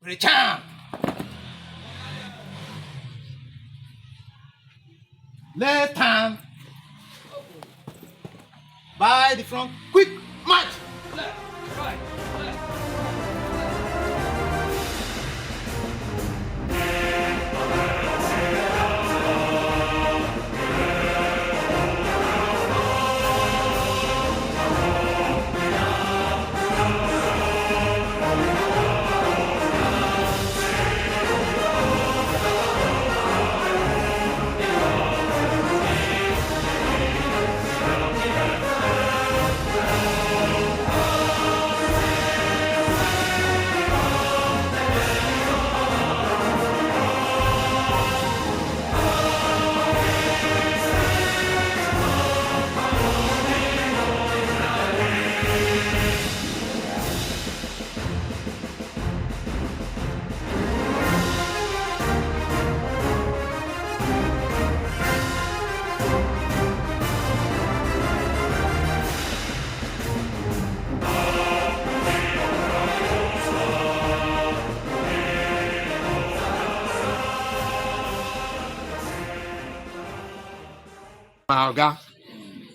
Return. Left hand. By the front. Quick march. Left, right, left.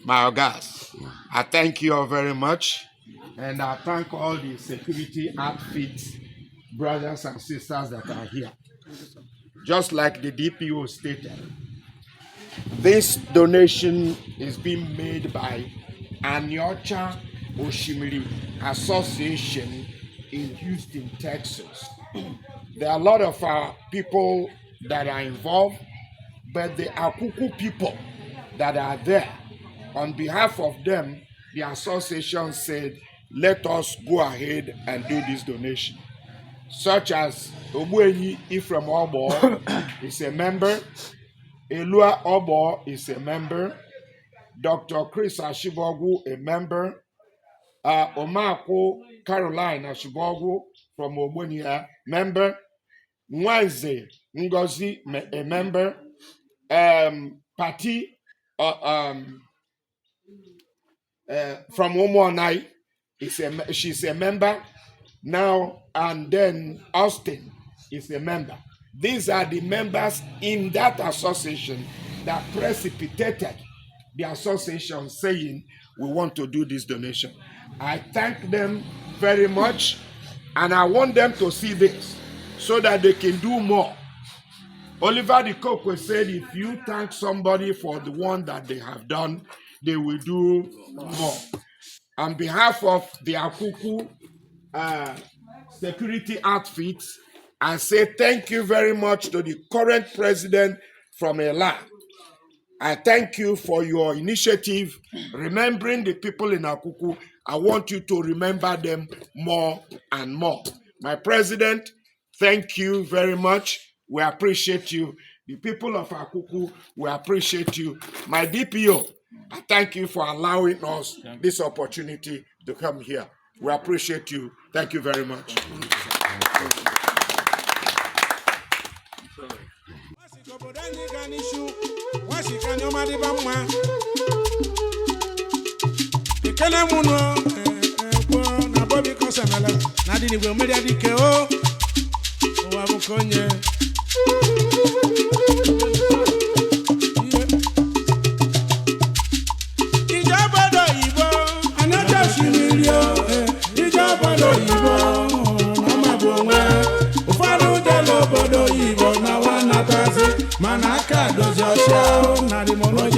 My Ogas, I thank you all very much, and I thank all the security outfits, brothers and sisters that are here. Just like the DPO stated, this donation is being made by Aniocha-Oshimili Association in Houston, Texas. There are a lot of our people that are involved, but the Akwukwu people that are there, on behalf of them, the association said, let us go ahead and do this donation. Such as Ogbuenyi Ifrem Obo is a member, Elua Obo is a member, Dr. Chris Ashibogu a member, Omako Caroline Ashibogu from Ogbuenyi member, Nwanze Ngozi a member, Pati from Omonai, she's a member now, and then Austin is a member. These are the members in that association that precipitated the association saying we want to do this donation. I thank them very much, and I want them to see this so that they can do more. Oliver de Coco said, if you thank somebody for the one that they have done, they will do more. On behalf of the Akwukwu security outfits, I say thank you very much to the current president from Ela. I thank you for your initiative, remembering the people in Akwukwu. I want you to remember them more and more. My president, thank you very much. We appreciate you. The people of Akwukwu, we appreciate you. My DPO, I thank you for allowing us this opportunity to come here. We appreciate you. Thank you very much. Manaka does your show, Nadimono,